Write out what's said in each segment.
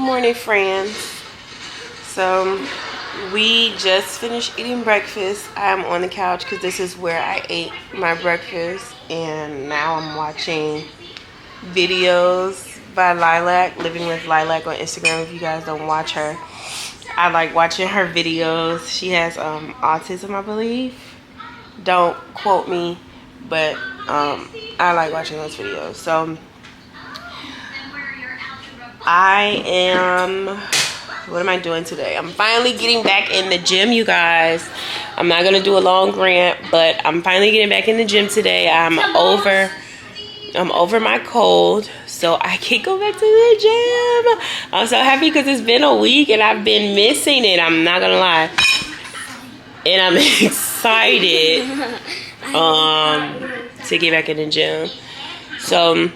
morning, friends. So we just finished eating breakfast. I'm on the couch because this is where I ate my breakfast, and now I'm watching videos by Lilac, Living with Lilac on Instagram. If you guys don't watch her, I like watching her videos. She has autism, I believe. Don't quote me, but I like watching those videos. So what am I doing today? I'm finally getting back in the gym, you guys. I'm not gonna do a long rant, but I'm finally getting back in the gym today. I'm over my cold, so I can go back to the gym. I'm so happy because it's been a week and I've been missing it. I'm not gonna lie. And I'm excited to get back in the gym. So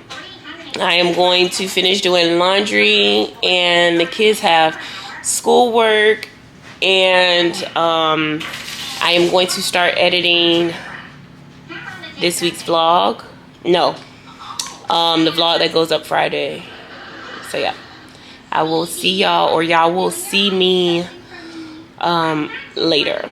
I am going to finish doing laundry, and the kids have schoolwork, and I am going to start editing this week's vlog. No, the vlog that goes up Friday. So yeah, I will see y'all, or y'all will see me later.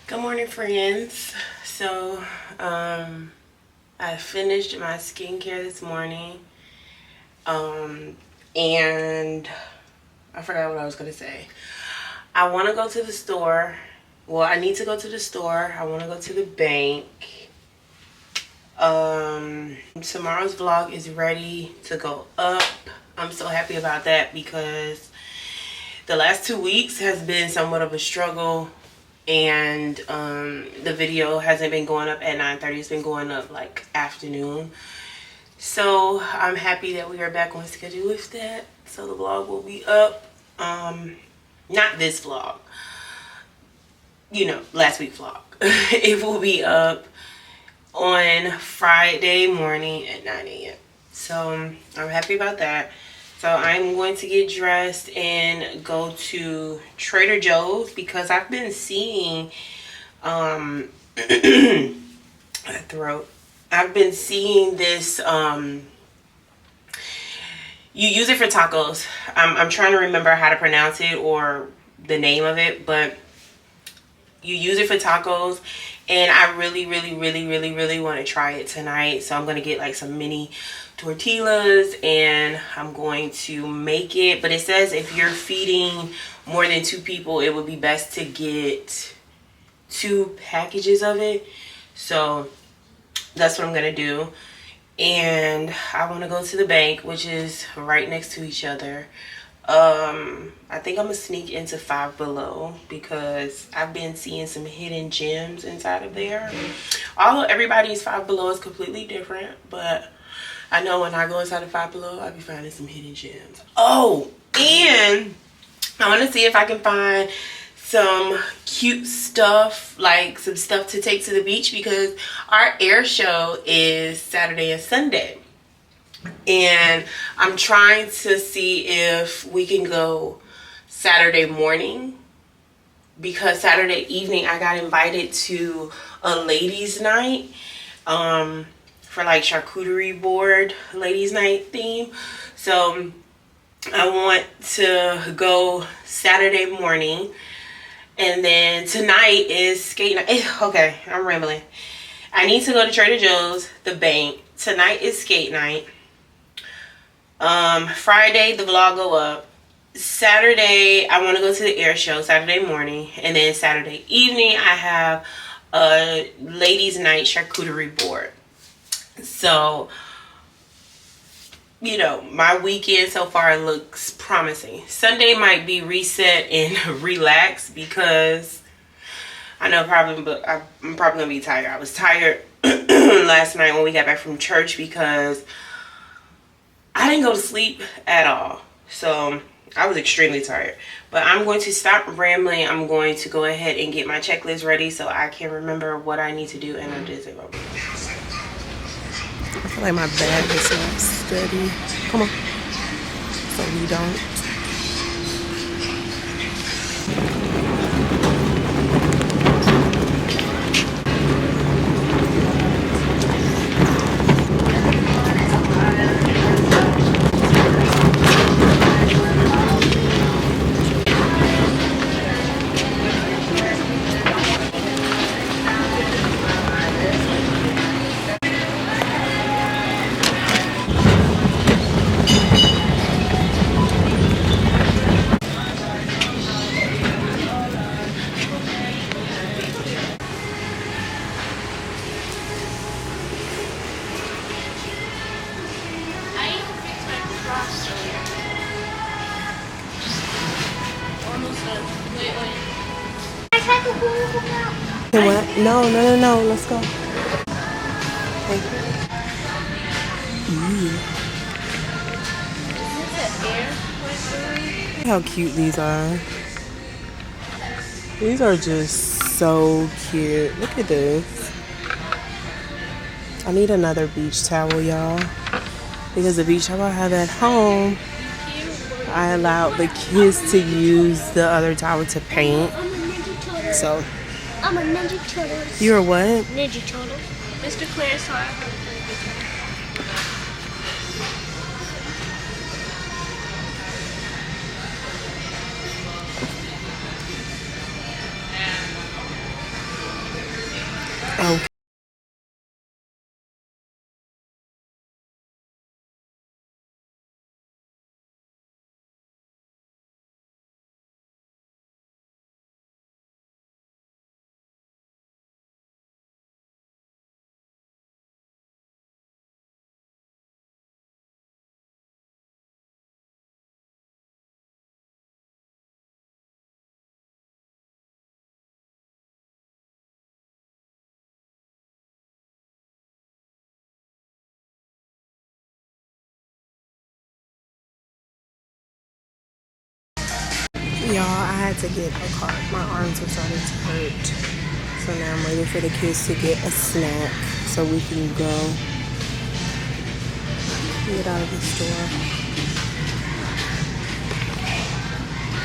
Good morning, friends. So, I finished my skincare this morning. And I forgot what I was going to say. I want to go to the store. Well, I need to go to the store. I want to go to the bank. Tomorrow's vlog is ready to go up. I'm so happy about that because the last 2 weeks has been somewhat of a struggle, and the video hasn't been going up at 9:30. It's been going up like afternoon. So I'm happy that we are back on schedule with that. So the vlog will be up. Not this vlog, you know, last week vlog. It will be up on Friday morning at 9 a.m. So I'm happy about that. So I'm going to get dressed and go to Trader Joe's because I've been seeing my throat. I've been seeing this you use it for tacos. I'm trying to remember how to pronounce it or the name of it, but you use it for tacos, and I really want to try it tonight. So I'm going to get like some mini tortillas and I'm going to make it. But it says if you're feeding more than 2 people, it would be best to get 2 packages of it. So that's what I'm going to do. And I want to go to the bank, which is right next to each other. I think I'm gonna sneak into Five Below because I've been seeing some hidden gems inside of there. Although everybody's Five Below is completely different, but I know when I go inside of Five Below, I'll be finding some hidden gems. Oh, and I want to see if I can find some cute stuff, like some stuff to take to the beach, because our air show is Saturday and Sunday. And I'm trying to see if we can go Saturday morning, because Saturday evening I got invited to a ladies' night for like charcuterie board ladies' night theme. So I want to go Saturday morning, and then tonight is skate night. Okay, I'm rambling. I need to go to Trader Joe's, the bank. Tonight is skate night. Friday the vlog go up. Saturday I want to go to the air show Saturday morning, and then Saturday evening I have a ladies night charcuterie board. So, you know, my weekend so far looks promising. Sunday might be reset and relax because I know probably, but I'm probably gonna be tired. I was tired last night when we got back from church because I didn't go to sleep at all. So I was extremely tired. But I'm going to stop rambling. I'm going to go ahead and get my checklist ready so I can remember what I need to do. And I did it. I feel like my bag is not steady. Come on. So we don't. What? No, let's go. Hey. How cute these are. These are just so cute. Look at this. I need another beach towel, y'all, because the beach towel I have at home, I allowed the kids to use the other towel to paint. So I'm a Ninja Turtle. You're a what? Ninja Turtle. Mr. Clarence saw it. Y'all, I had to get a cart. My arms were starting to hurt. So now I'm waiting for the kids to get a snack so we can go get out of the store.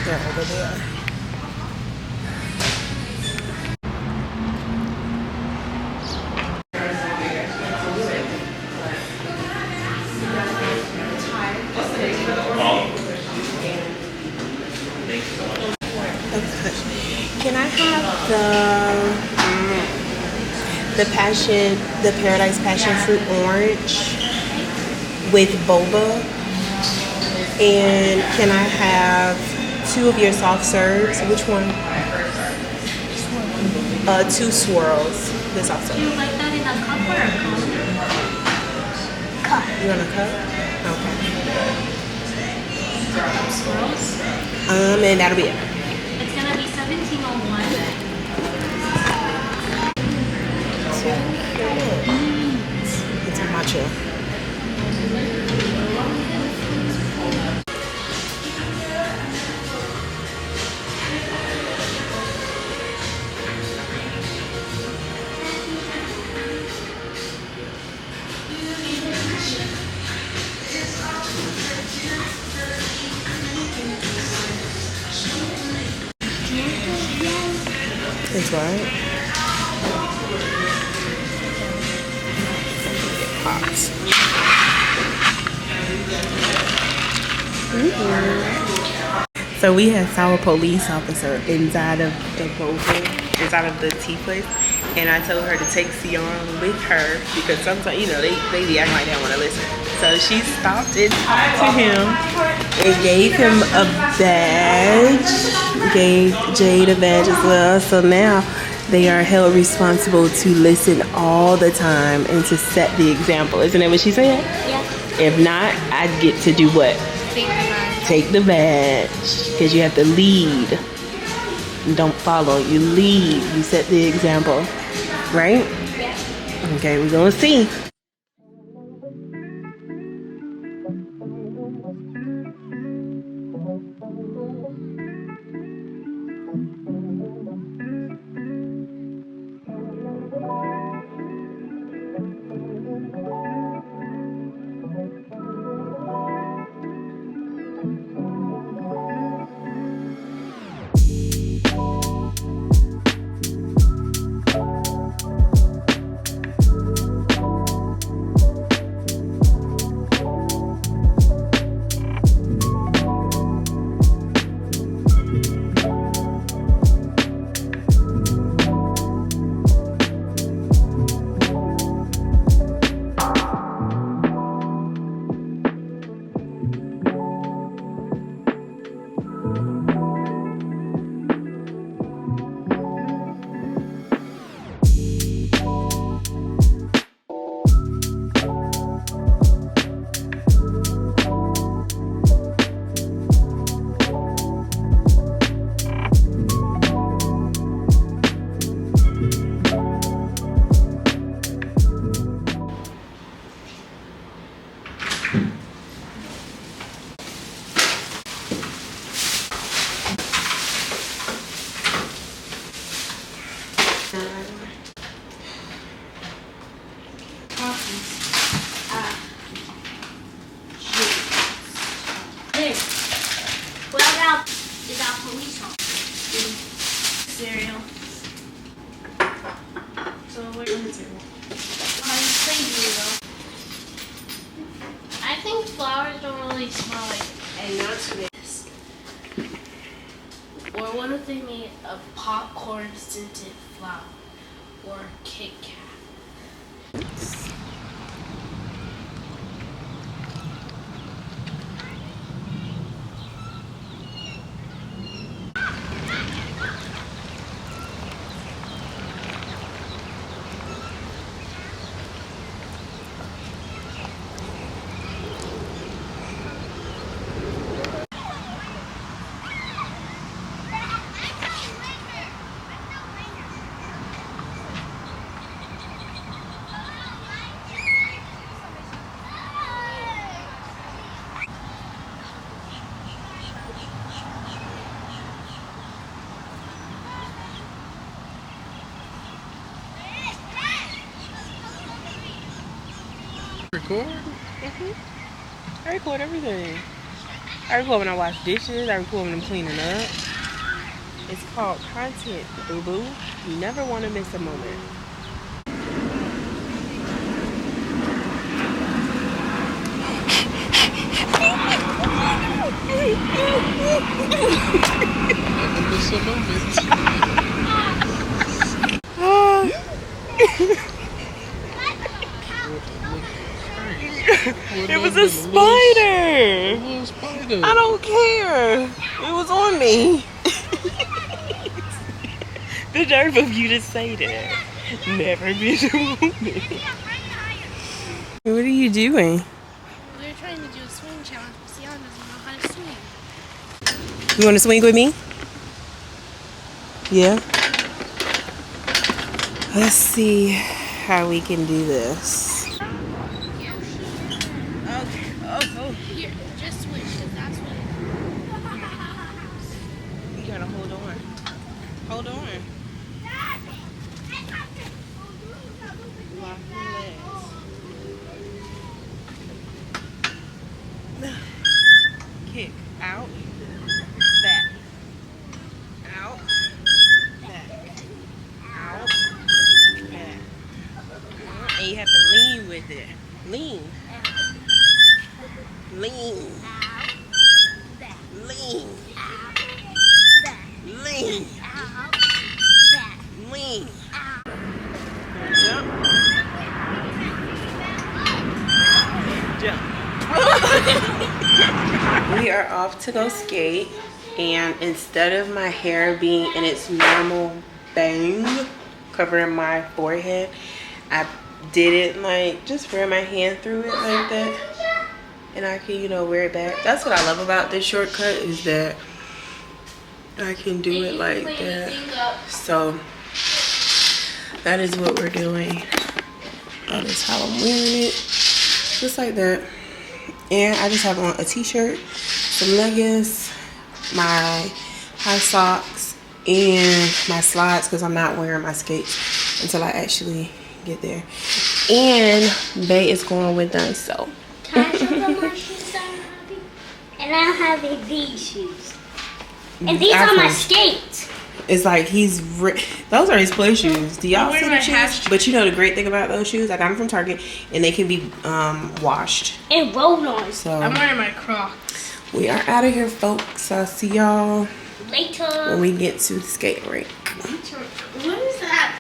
They're over there. Can I have the Paradise Passion Fruit Orange with boba? And can I have 2 of your soft serves? Which one? 2 swirls. The soft serve. Do you like that in a cup or a cone? Cup. You want a cup? Okay. Swirls? And that'll be it. It's gonna be 1701. It's a matcha. It's right. Pops. So we had Sour Police Officer inside of the boba, inside of the tea place, and I told her to take Sion with her because sometimes, you know, they be acting like they don't want to listen. So she stopped and talked to him and gave him a badge, gave Jade a badge as well. So now they are held responsible to listen all the time and to set the example. Isn't that what she said? Yeah. If not, I'd get to do what? Take the badge. Take the badge, because you have to lead. Don't follow, you lead. You set the example, right? Yeah. Okay, we're gonna see. What about is our police officer? Cereal. So we're going to I think flowers don't really smell like And not to me. this. Or what if they made a popcorn scented flower? Or Kit Kat? record? I record everything. I record when I wash dishes. I record when I'm cleaning up. It's called content, boo-boo. You never want to miss a moment. Never miss a moment. It was a spider. Little spider. I don't care. It was on me. The nerve of you to say that. Never miss a moment. What are you doing? We're trying to do a swing challenge, but Sion doesn't know how to swing. You want to swing with me? Yeah. Let's see how we can do this. Okay. Oh. Here, just switch, because that's what You gotta hold on. Hold on. Lock your legs. Kick out. Back. Out. Back. Out. Back. And you have to lean with it. Lean. Lean. Lean. Lean. Lean. Jump. Jump. We are off to go skate, and instead of my hair being in its normal bang covering my forehead, I did it like just ran my hand through it like that, and I can, you know, wear it back. That's what I love about this shortcut, is that I can do it like that. So that is what we're doing. That is how I'm wearing it, just like that. And I just have on a t-shirt, some leggings, my high socks, and my slides, because I'm not wearing my skates until I actually get there. And Bay is going with us, so. Can I show them my shoes that I'm having? And I'm having these shoes. And these are my skates. It's like those are his play shoes. Do y'all see the shoes? But you know the great thing about those shoes, I got them from Target, and they can be washed and rolled on. So I'm wearing my Crocs. We are out of here, folks. I'll see y'all later when we get to the skate rink. What is that?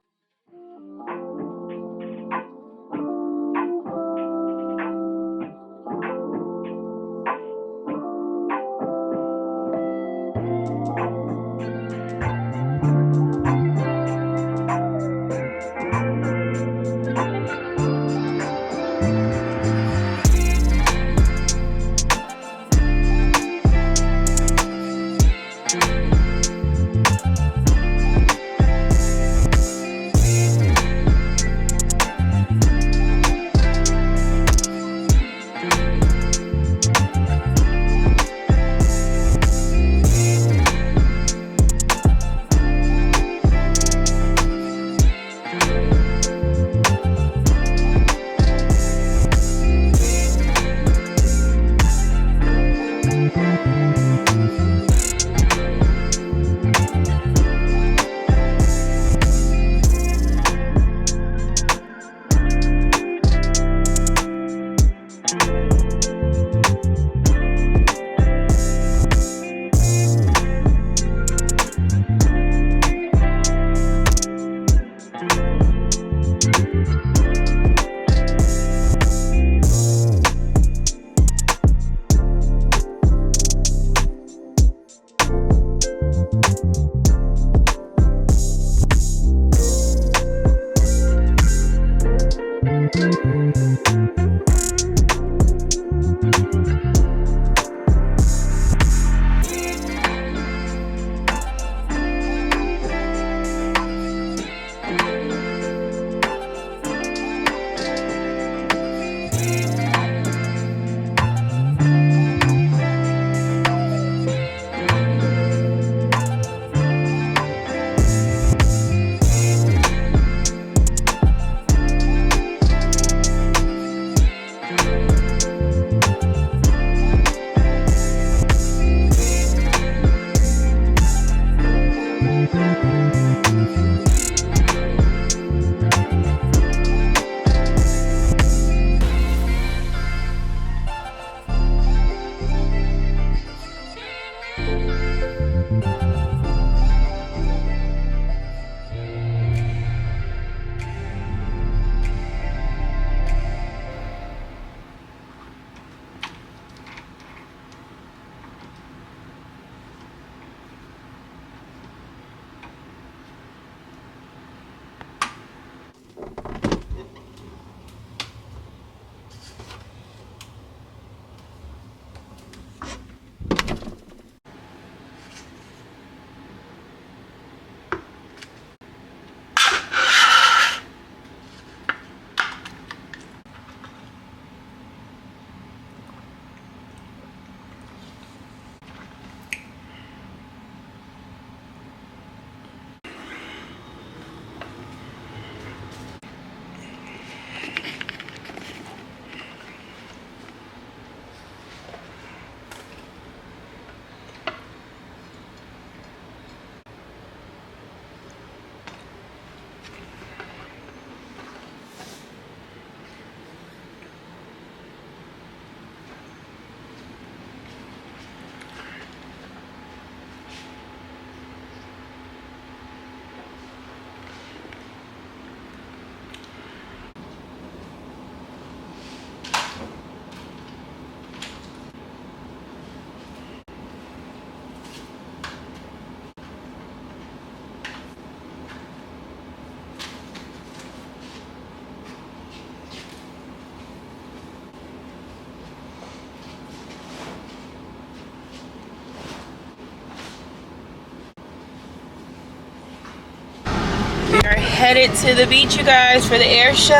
headed to the beach, you guys, for the air show.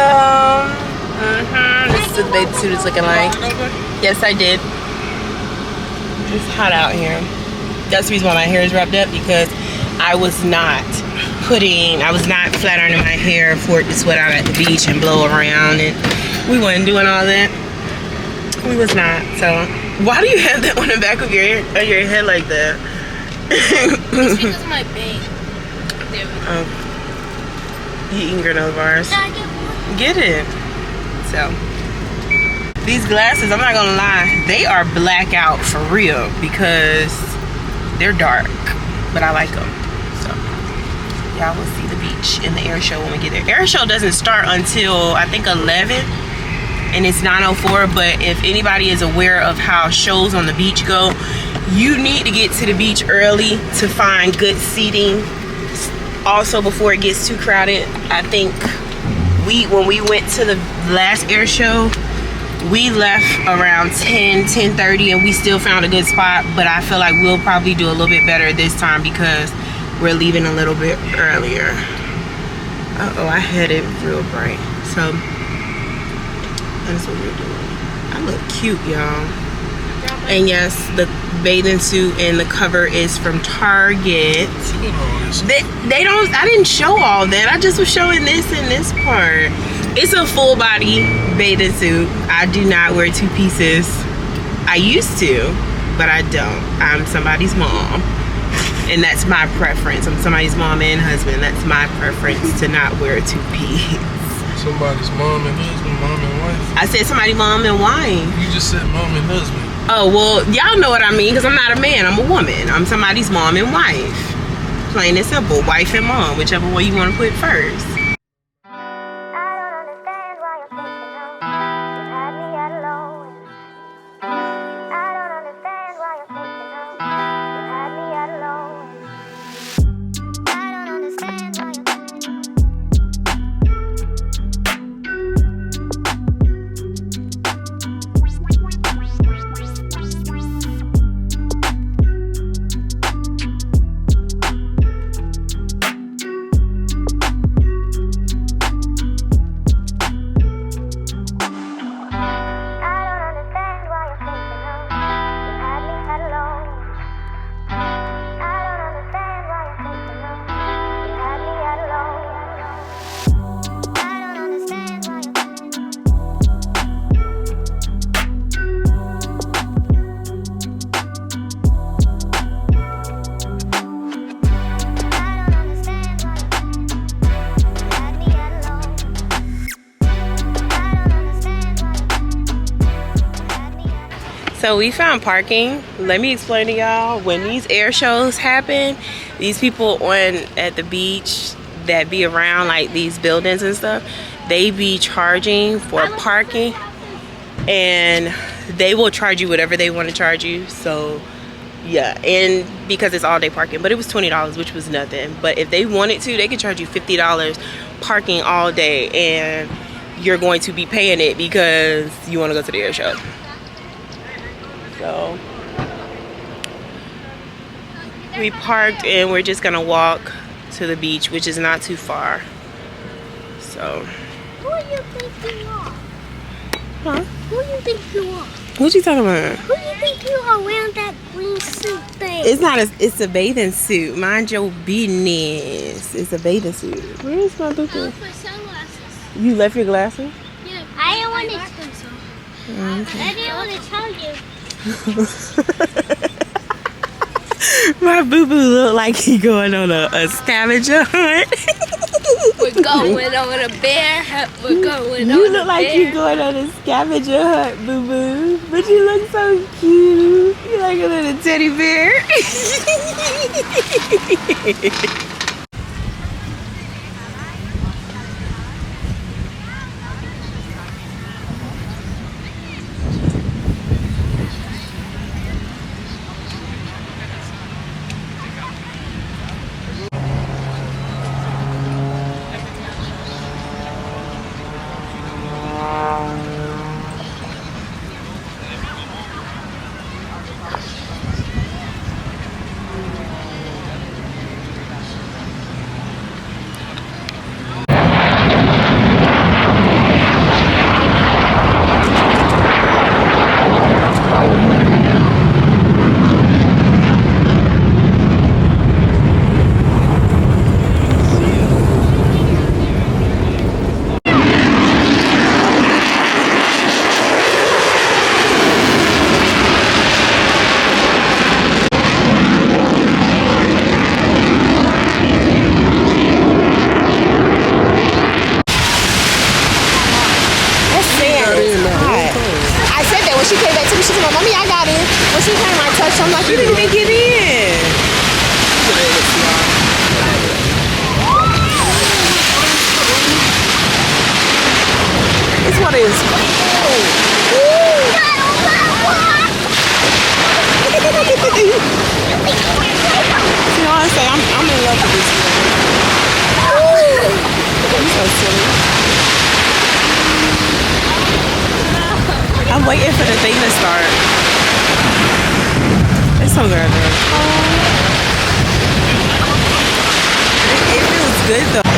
This is what the bathing suit is looking like. Yes, I did. It's hot out here. That's the reason why my hair is wrapped up, because I was not flat ironing my hair for it to sweat out at the beach and blow around, and we wasn't doing all that. We was not. So why do you have that on the back of your head like that? It's because of my bang. There we go. You eating granola bars? Get it. So these glasses, I'm not gonna lie, they are blackout for real because they're dark, but I like them. So y'all will see the beach and the air show when we get there. Air show doesn't start until I think 11, and it's 9:04. But if anybody is aware of how shows on the beach go, you need to get to the beach early to find good seating. Also, before it gets too crowded. I think when we went to the last air show, we left around 10:30, and we still found a good spot. But I feel like we'll probably do a little bit better this time because we're leaving a little bit earlier. Uh-oh, I had it real bright. So that's what we're doing. I look cute, y'all. And yes, the bathing suit and the cover is from Target. They don't, I didn't show all that. I just was showing this and this part. It's a full body bathing suit. I do not wear two pieces. I used to, but I don't. I'm somebody's mom, and that's my preference. I'm somebody's mom and husband. That's my preference to not wear a two-piece. Somebody's mom and husband, mom and wife. I said somebody's mom and wife. You just said mom and husband. Oh, well, y'all know what I mean, because I'm not a man, I'm a woman. I'm somebody's mom and wife. Plain and simple, wife and mom, whichever one you want to put first. So we found parking. Let me explain to y'all. When these air shows happen, these people at the beach that be around like these buildings and stuff, they be charging for parking, and they will charge you whatever they want to charge you. So yeah, and because it's all day parking, but it was $20, which was nothing. But if they wanted to, they could charge you $50 parking all day, and you're going to be paying it because you want to go to the air show. So we parked and we're just gonna walk to the beach, which is not too far. So Who do you think you are? huh? Who do you think you are? What you talking about? Who do you think you are wearing that green suit thing? It's a bathing suit. Mind your business. It's a bathing suit. Where is my book? My sunglasses. You left your glasses? Yeah, I don't want got them, so. I didn't want to tell you. My boo-boo look like he going on a scavenger hunt. We're going on a bear hunt. We're going You on look a like bear. you going on a scavenger hunt, boo-boo. But you look so cute. You like a little teddy bear. every time I touch, I'm like, you didn't even get in. It's what it is. You know what I'm saying? I'm in love with this one. You're so silly. I'm waiting for the thing to start. It's so good though. It feels good though.